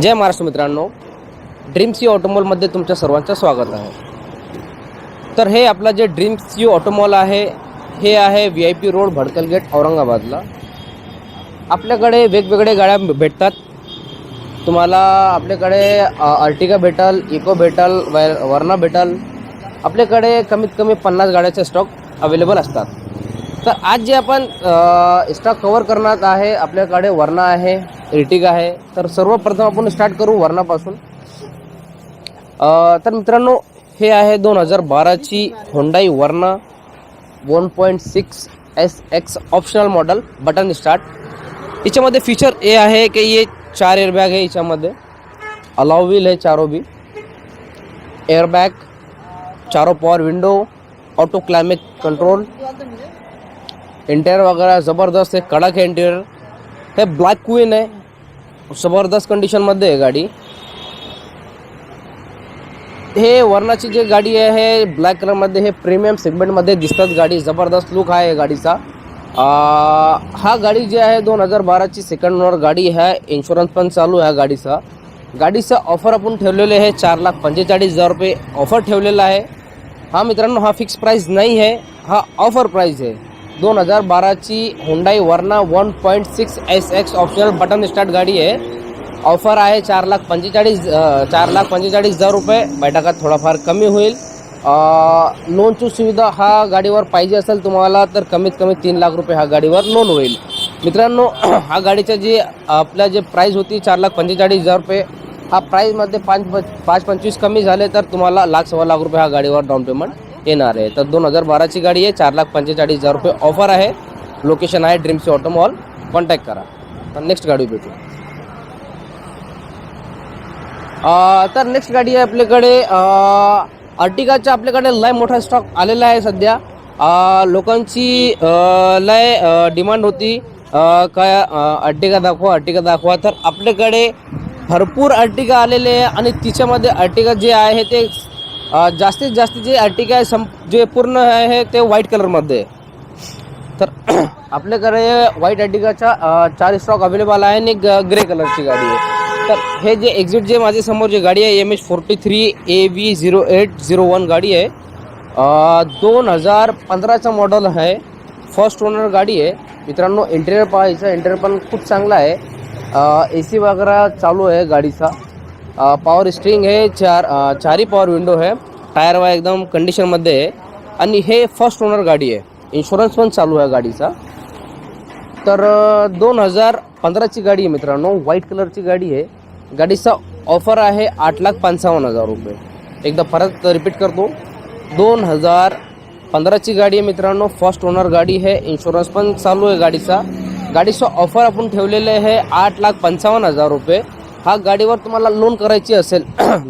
जय महाराष्ट्र मित्रांनो, dream C ऑटोमॉलमध्ये तुमच्या सर्वांचं स्वागत आहे। तर हे आपला जे ड्रीम सी ऑटोमॉल आहे हे आहे VIP रोड भडकल गेट औरंगाबादला। आपल्याकडे वेगवेगळे गाड्या भेटतात तुम्हाला। आपल्याकडे अर्टिगा भेटल, इको भेटल, वर्ना भेटल। आपल्याकडे कमीत कमी 50 गाड्याचे स्टॉक अवेलेबल असतात। तर आज जे आपण स्टॉक कव्हर करणार आहे, आपल्याकडे वर्ना आहे, अर्टिगा आहे। तर सर्वप्रथम आपण स्टार्ट करू वर्नापासून। तर मित्रांनो, हे आहे 2012 ची होंडाई वर्ना 1.6 SX optional model, button start. याच्यामध्ये फीचर हे आहे की ये 4 एअरबॅग आहे, याच्यामध्ये अलाउ व्हील है, चारों भी एयरबैग, चारों power window, auto climate control. Interior वगैरह ज़बरदस्त है, कडक है इंटीरियर। हे ब्लॅक क्वीन आहे, ज़बरदस्त कंडिशन मध्ये आहे गाडी। हे वर्नाची जी गाडी आहे हे ब्लॅक कलर मध्ये, हे प्रीमियम सेगमेंट मध्ये दिसतात गाडी। ज़बरदस्त लुक आहे गाडीचा। हा गाडी जी आहे 2012 ची सेकंड ओनर गाडी आहे। इन्शुरन्स पण चालू आहे गाडीचा। गाडीचा ऑफर आपण ठेवलेले आहे 4,45,000 रुपये ऑफर ठेवलेला आहे। हा मित्रांनो, हा फिक्स प्राइस नाही आहे, हा ऑफर प्राइस आहे। 2012 ची होंडाई वर्ना 1.6 SX ऑप्शनल बटन स्टार्ट गाडी आहे। ऑफर आहे 4,45,000 रुपये। बैठकात थोडाफार कमी होईल। लोनची सुविधा हा गाडीवर पाहिजे असेल तुम्हाला तर कमीत कमी 3 लाख रुपये हा गाडीवर लोन होईल। मित्रांनो, हा गाडीचा जी आपल्या जे प्राइस होती 4,45,000 रुपये, हा प्राइसमध्ये 5-25 कमी झाले तर तुम्हाला 1,00,000-1.25 लाख रुपये हा गाडीवर डाऊन पेमेंट येणार आहे। तर 2012 ची गाडी आहे, 4,45,000 रुपये ऑफर आहे। लोकेशन आहे Dream C Auto Mall, contact करा। तर नेक्स्ट गाडी भेटू। तर नेक्स्ट गाडी आहे आपल्याकडे अर्टिगाचा। आपल्याकडे लय मोठा स्टॉक आलेला आहे सध्या। लोकांची लय डिमांड होती काय अर्टिगा दाखवा। तर आपल्याकडे भरपूर अर्टिगा आलेले आहे आणि तिच्यामध्ये अर्टिगा जे आहे ते जास्तीत जास्त जे अर्टिगा आहे जे पूर्ण आहे ते व्हाईट कलरमध्ये। तर आपल्याकडे व्हाईट अर्टिगाचा 4 स्टॉक अवेलेबल आहे आणि ग्रे कलरची गाडी आहे। तर हे जे एक्झिट जे माझ्या समोर जी गाडी आहे MH43 AV0801 गाडी आहे। 2015चा मॉडल आहे, फर्स्ट ओनर गाडी आहे। मित्रांनो, इंटेरियर पाहायचं, इंटेरियर पण खूप चांगला आहे। AC वगैरह चालू आहे गाडीचा। पॉवर स्टीरिंग आहे, चारही पॉवर विंडो है। टायर वा एकदम कंडिशन मध्ये आहे आणि हे फर्स्ट ओनर गाडी आहे। इन्शुरन्स पण चालू आहे गाडीचा। तर 2015 ची गाडी आहे मित्रांनो, व्हाईट कलरची गाडी आहे। गाडीचा ऑफर आहे 8,55,000 रुपये। एकदा परत रिपीट करतो, 2015 ची गाडी आहे मित्रांनो, फर्स्ट ओनर गाडी आहे। इन्शुरन्स पण चालू आहे गाडीचा। गाडीचा ऑफर आपण ठेवलेले आहे 8,55,000 रुपये। हा गाडीवर तुम्हाला लोन करायची असेल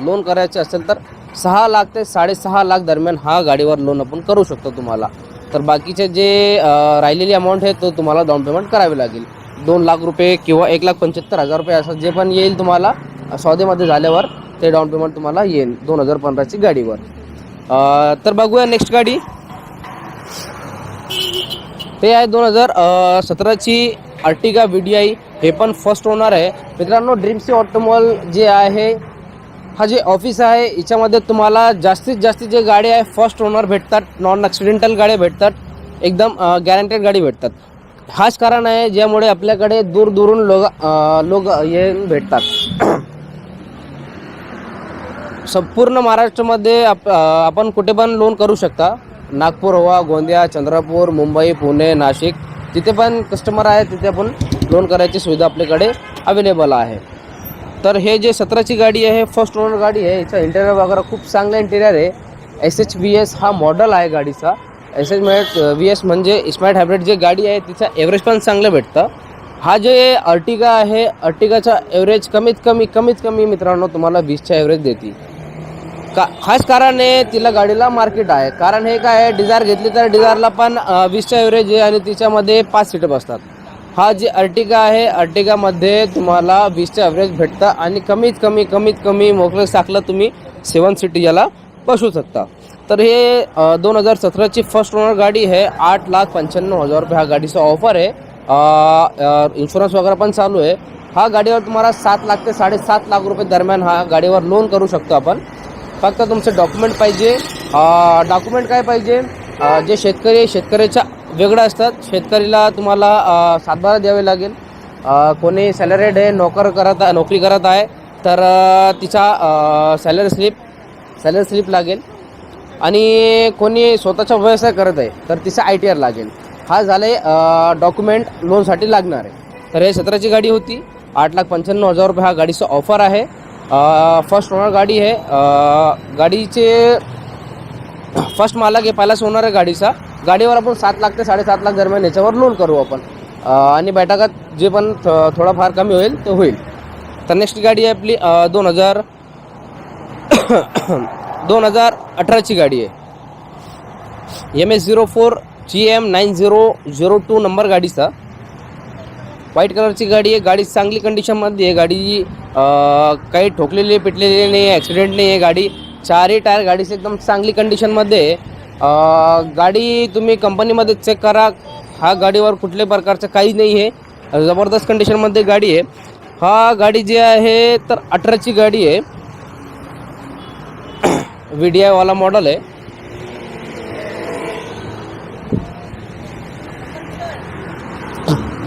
लोन करायचे असेल तर 6 लाख ते 6.5 लाख दरम्यान हा गाडीवर लोन आपण करू शकतो तुम्हाला। तर बाकीचे जे राहिलेली अमाऊंट आहे तो तुम्हाला डाऊन पेमेंट करावी लागेल। 2 लाख रुपये किंवा 1,75,000 रुपये असं जे पण येईल तुम्हाला सौदेमध्ये झाल्यावर ते डाऊन पेमेंट तुम्हाला येईल 2015 ची गाडीवर। तर बघूया नेक्स्ट गाडी। ते आहे 2017 ची अर्टिगा VDI, हे पण फर्स्ट ओनर आहे। मित्रांनो, ड्रीम सी ऑटोमॉल जे आहे हा जे ऑफिस आहे याच्यामध्ये तुम्हाला जास्तीत जास्त जे गाडी आहे फर्स्ट ओनर भेटतात, नॉन ॲक्सिडेंटल गाड्या भेटतात, एकदम गॅरंटेड गाडी भेटतात। हाच कारण आहे ज्यामुळे आपल्याकडे दूरदूरून लोक येऊन भेटतात। संपूर्ण महाराष्ट्रामध्ये आपण कुठे पण लोन करू शकता। नागपूर हवा, गोंदिया, चंद्रपूर, मुंबई, पुणे, नाशिक, जिथे पण कस्टमर आहे तिथे आपण लोन करायची सुविधा आपल्याकडे अवेलेबल आहे। तर हे जे 17 ची गाडी आहे, फर्स्ट ओनर गाडी आहे। याचा इंटेरियर वगैरे खूप चांगला इंटेरियर आहे। SHVS हा मॉडल आहे गाडीचा। SHVS म्हणजे स्मार्ट हायब्रिड जे गाडी आहे तिचा एव्हरेज पण चांगलं भेटतं। हा जे अर्टिगा आहे, अर्टिगाचा एव्हरेज कमीत कमी मित्रांनो तुम्हाला 20चा एव्हरेज देते। खास कारण आहे तिला गाडीला मार्केट आहे। कारण हे काय आहे, डिझायर घेतली तर डिझायरला पण 20चा एव्हरेज आहे आणि तिच्यामध्ये 5 सीटर बसतात। हा जे अर्टिगा आहे, अर्टिगामध्ये तुम्हाला 20चा एव्हरेज भेटतं आणि कमीत कमी मोकळं साकलं तुम्ही 7 सीट याला बसू शकता। तर हे 2017ची फर्स्ट ओनर गाडी आहे. 8,95,000 रुपये हा गाडीचा ऑफर आहे. इन्शुरन्स वगैरे पण चालू आहे. हा गाडीवर तुम्हाला 7 लाख ते 7.5 लाख रुपये दरम्यान हा गाडीवर लोन करू शकतो आपण. फक्त तुमचे डॉक्युमेंट पाहिजे. डॉक्युमेंट काय पाहिजे, जे शेतकऱ्याच्या वेगळं असतात. शेतकरीला तुम्हाला सातबारा द्यावे लागेल. कोणी सॅलरीड आहे, नोकरी करत आहे तर तिचा सॅलरी स्लिप लागेल. आणि कोणी स्वतःचा व्यवसाय करत आहे तर तिचा ITR लागेल. हा झाले डॉक्युमेंट लोनसाठी लागणार आहे. तर हे 17ची गाडी होती. 8,95,000 रुपये हा गाडीचा ऑफर आहे. फर्स्ट ओनर गाडी आहे. गाडीचे फर्स्ट मालक आहे, पहिलाच ओनर आहे गाडीचा. गाडीवर आपण 7 लाख ते 7.5 लाख दरम्यान याच्यावर लोन करू आपण. आणि बैठकात जे पण थोडाफार कमी होईल ते होईल. तर नेक्स्ट गाडी आहे आपली 2018ची गाडी आहे. MS04 GM 9002 नंबर गाडीचा. व्हाईट कलरची गाडी आहे. गाडी चांगली कंडिशनमध्ये आहे. गाडी काही ठोकलेली पिटलेली नाही आहे, ॲक्सिडेंट नाही आहे. गाडी चारही टायर गाडीची एकदम चांगली कंडिशनमध्ये आहे. गाडी तुम्ही कंपनीमध्ये चेक करा. हा गाडीवर कुठल्याही प्रकारचं काही नाही आहे. जबरदस्त कंडिशनमध्ये गाडी आहे. हा गाडी जी आहे तर 18ची गाडी आहे. VDI वाला मॉडल आहे.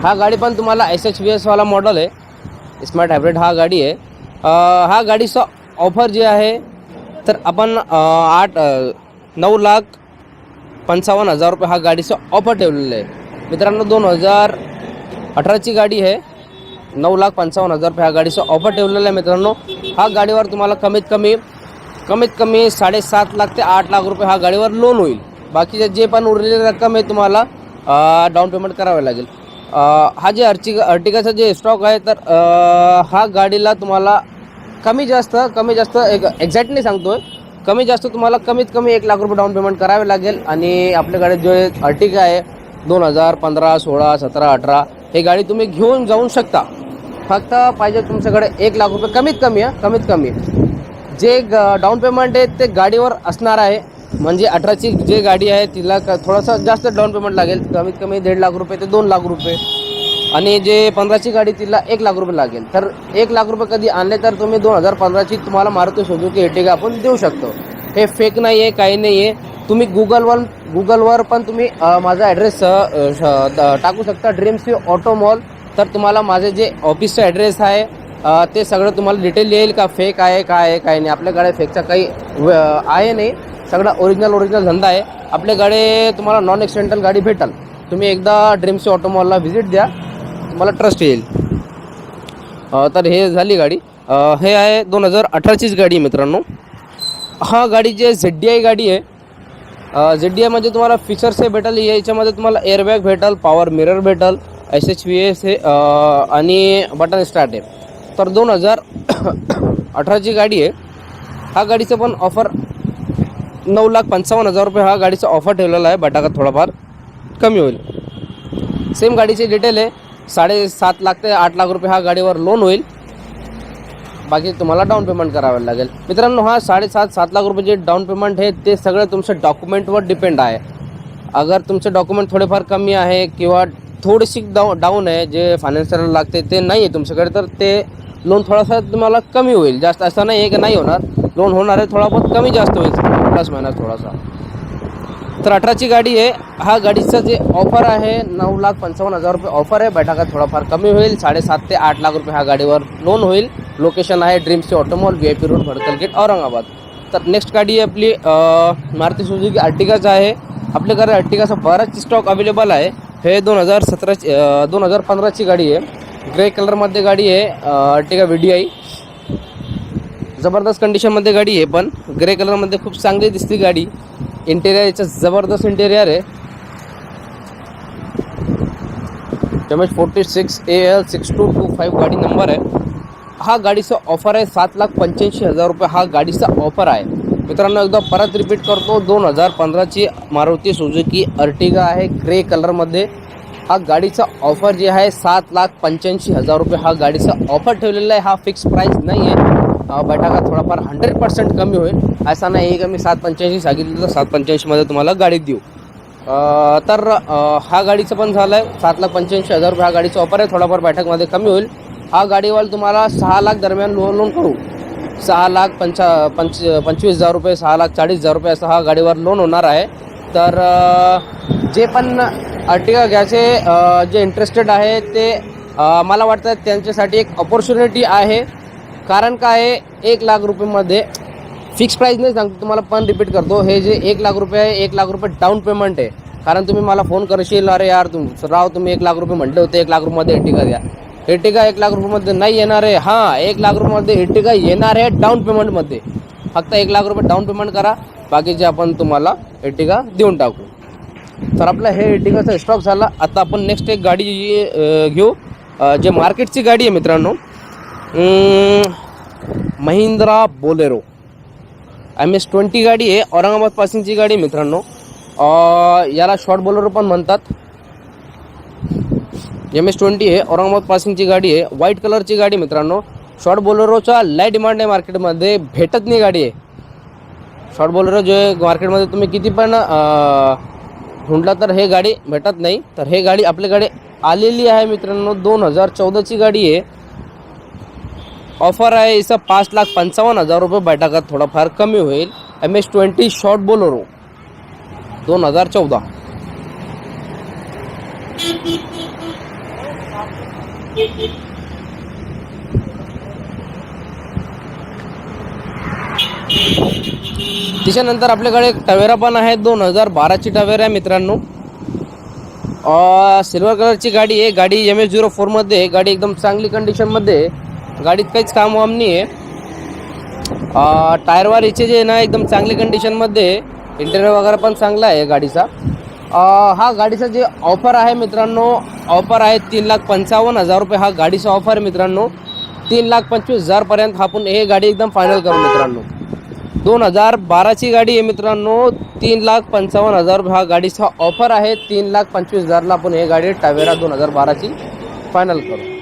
हा गाडी पण तुम्हाला SHVS वाला मॉडल आहे. स्मार्ट हायब्रिड हा गाडी आहे. हा गाडीचा ऑफर जे आहे तर आपण 9,55,000 रुपये हा गाडीचा ऑफर ठेवलेला आहे. मित्रांनो 2018ची गाडी आहे. 9,55,000 रुपये हा गाडीचा ऑफर ठेवलेला आहे. मित्रांनो हा गाडीवर तुम्हाला कमीत कमी 7.5 लाख ते 8 लाख रुपये हा गाडीवर लोन होईल. बाकीचे जे पण उरलेली रक्कम आहे तुम्हाला डाऊन पेमेंट करावे लागेल. हा जे अर्टिगाचा जे स्टॉक आहे तर हा गाडीला तुम्हाला कमी जास्त एक्झॅक्ट नाही सांगतोय, कमी जास्त तुम्हाला कमीत कमी 1 लाख रुपये डाऊन पेमेंट करावे लागेल. आणि आपल्याकडे जो अर्टिगा आहे 2015, 16, 17, 18 हे गाडी तुम्ही घेऊन जाऊ शकता. फक्त पाहिजे तुमच्याकडे 1 लाख रुपये कमीत कमी जे डाऊन पेमेंट आहे ते गाडीवर असणार आहे. म्हणजे 18ची जे गाडी आहे तिला थोडंसं जास्त डाऊन पेमेंट लागेल, कमीत कमी 1.5 लाख रुपये ते 2 लाख रुपये. आणि जे 15ची गाडी तिला 1 लाख रुपये लागेल. तर 1 लाख रुपये कधी आणले तर तुम्ही 2015ची तुम्हाला मारुती सुझुकी एर्टिगा आपण देऊ शकतो. हे फेक नाही आहे, काही नाही आहे. तुम्ही गुगलवर पण तुम्ही माझा ॲड्रेस टाकू शकता, ड्रीम्स ऑटो मॉल. तर तुम्हाला माझे जे ऑफिसचा ॲड्रेस आहे ते सगळं तुम्हाला डिटेल येईल का फेक आहे काय आहे काय नाही. आपल्याकडे फेकचा काही आहे नाही, सगळं ओरिजिनल धंदा आहे. आपल्याकडे तुम्हाला नॉन ॲक्सिडेंटल गाडी भेटेल. तुम्ही एकदा ड्रीम्स ऑटो मॉलला व्हिजिट द्या, तुम्हाला ट्रस्ट येईल. तर हे झाली गाडी. हे आहे 2018चीच गाडी मित्रांनो. हा गाडी जी ZDI गाडी आहे. ZDI म्हणजे तुम्हाला फीचर्स हे भेटेल. याच्यामध्ये तुम्हाला एअरबॅग भेटेल, पॉवर मिरर भेटेल, SHVS हे आणि बटन स्टार्ट आहे. तर 2018ची गाडी आहे. हा गाडीचं पण ऑफर 9,55,000 रुपये हा गाडीचा ऑफर ठेवलेला आहे. बटाका थोडाफार कमी होईल. सेम गाडीची डिटेल आहे. 7.5 लाख ते 8 लाख रुपये हा गाडीवर लोन होईल. बाकी तुम्हाला डाऊन पेमेंट करावं लागेल. मित्रांनो हा 7.5 लाख रुपये जे डाऊन पेमेंट आहे ते सगळं तुमच्या डॉक्युमेंटवर डिपेंड आहे. अगर तुमचे डॉक्युमेंट थोडेफार कमी आहे किंवा थोडीशी डाऊन आहे, जे फायनान्शियल लागते ते नाही आहे तुमच्याकडे, तर ते लोन थोडासा तुम्हाला कमी होईल. जास्त असं नाही आहे की नाही होणार, लोन होणार आहे, थोडा बहुत कमी जास्त होईल प्लस मायनस थोडासा. तर 18ची गाडी आहे. हा गाडीचं जे ऑफर आहे 9,55,000 रुपये ऑफर आहे. बैठका थोडाफार कमी होईल. 7.5 ते 8 लाख रुपये हा गाडीवर लोन होईल. लोकेशन आहे ड्रीम्सचे Automall, VIP Road, Bhadkal Gate, Aurangabad. तर नेक्स्ट गाडी आहे आपली मारुती सुझुकी अर्टिगाचा आहे. आपल्याकडे अर्टिगाचा बराच स्टॉक अवेलेबल आहे. हे 2015ची गाडी आहे. ग्रे कलरमध्ये गाडी आहे. अर्टिगा VDI जबरदस्त कंडिशनमध्ये गाडी आहे. पण ग्रे कलरमध्ये खूप चांगली दिसते गाडी. इंटेरियर याचं जबरदस्त इंटेरियर आहे. MH46 AL6225 गाडी नंबर आहे. हा गाडीचा ऑफर आहे 7,85,000 रुपये हा गाडीचा ऑफर आहे. मित्रांनो एकदा परत रिपीट करतो, 2015ची मारुती सुझुकी अर्टिगा आहे ग्रे कलरमध्ये. हा गाडीचा ऑफर जे आहे 7,85,000 रुपये हा गाडीचा ऑफर ठेवलेला आहे. हा फिक्स प्राईस नाही आहे. बैठका थोडाफार 100% कमी होईल. असं नाही की मी 785 सांगितलं तर 785मध्ये तुम्हाला गाडी देऊ. तर हा गाडीचं पण झालं आहे 7,85,000 रुपये हा गाडीचा ऑफर आहे. थोडाफार बैठकमध्ये कमी होईल. हा गाडीवाला तुम्हाला 6 लाख दरम्यान लोन करू. 6,25,000 रुपये 6,40,000 रुपये असं हा गाडीवर लोन होणार आहे. तर जे पण अर्टिगा घ्यायचे जे इंटरेस्टेड आहे ते मला वाटतं त्यांच्यासाठी एक अपॉर्च्युनिटी आहे. कारण काय आहे 1 लाख रुपयेमध्ये फिक्स प्राईस नाही सांगतो तुम्हाला पण रिपीट करतो. हे जे 1 लाख रुपये आहे 1 लाख रुपये डाऊन पेमेंट आहे. कारण तुम्ही मला फोन करशील अरे यार तुम्ही 1 लाख रुपये म्हटले होते 1 लाख रुपयेमध्ये एर्टिगा द्या. एर्टिगा 1 लाख रुपयेमध्ये नाही येणार आहे. हां 1 लाख रुपयेमध्ये एर्टिगा येणार आहे डाऊन पेमेंटमध्ये. फक्त 1 लाख रुपये डाऊन पेमेंट करा बाकीचे आपण तुम्हाला एर्टिगा देऊन टाकू. तर आपला हे एर्टिगाचा स्टॉक झाला. आता आपण नेक्स्ट एक गाडी घेऊ जे मार्केटची गाडी आहे मित्रांनो. महिंद्रा बोलेरो MS-20 गाडी आहे. औरंगाबाद पासिंगची गाडी मित्रांनो. याला शॉर्ट बोलेरो पण म्हणतात. MS-20 आहे औरंगाबाद पासिंगची गाडी आहे. व्हाईट कलरची गाडी मित्रांनो. शॉर्ट बोलेरोचा लय डिमांड आहे मार्केटमध्ये. भेटत नाही गाडी आहे शॉर्ट बोलेरो जो आहे मार्केटमध्ये तुम्ही किती पण ढूंढला तर हे गाडी भेटत नाही. तर हे गाडी आपल्याकडे आलेली आहे मित्रांनो. 2014ची गाडी आहे. ऑफर आहे इसं 5,55,000 रुपये बैठकात थोडाफार कमी होईल. MS-20 short Bolero 2014. त्याच्यानंतर आपल्याकडे एक टवेरा पण आहे 2012ची टवेरा आहे मित्रांनो. सिल्वर कलरची गाडी आहे. गाडी MS-04 मध्ये आहे. गाडी एकदम चांगली कंडिशनमध्ये. गाडीत काहीच काम वाम नाही आहे. टायरवर याचे जे ना एकदम चांगली कंडिशनमध्ये. इंटेरियर वगैरे पण चांगला आहे गाडीचा. हा गाडीचा जे ऑफर आहे मित्रांनो ऑफर आहे 3,55,000 रुपये हा गाडीचा ऑफर आहे मित्रांनो. 3,25,000 पर्यंत आपण हे गाडी एकदम फायनल करू मित्रांनो. 2012ची गाडी आहे मित्रांनो. 3,55,000 रुपये हा गाडीचा ऑफर आहे. 3,25,000ला आपण हे गाडी टावेरा 2012ची फायनल करू.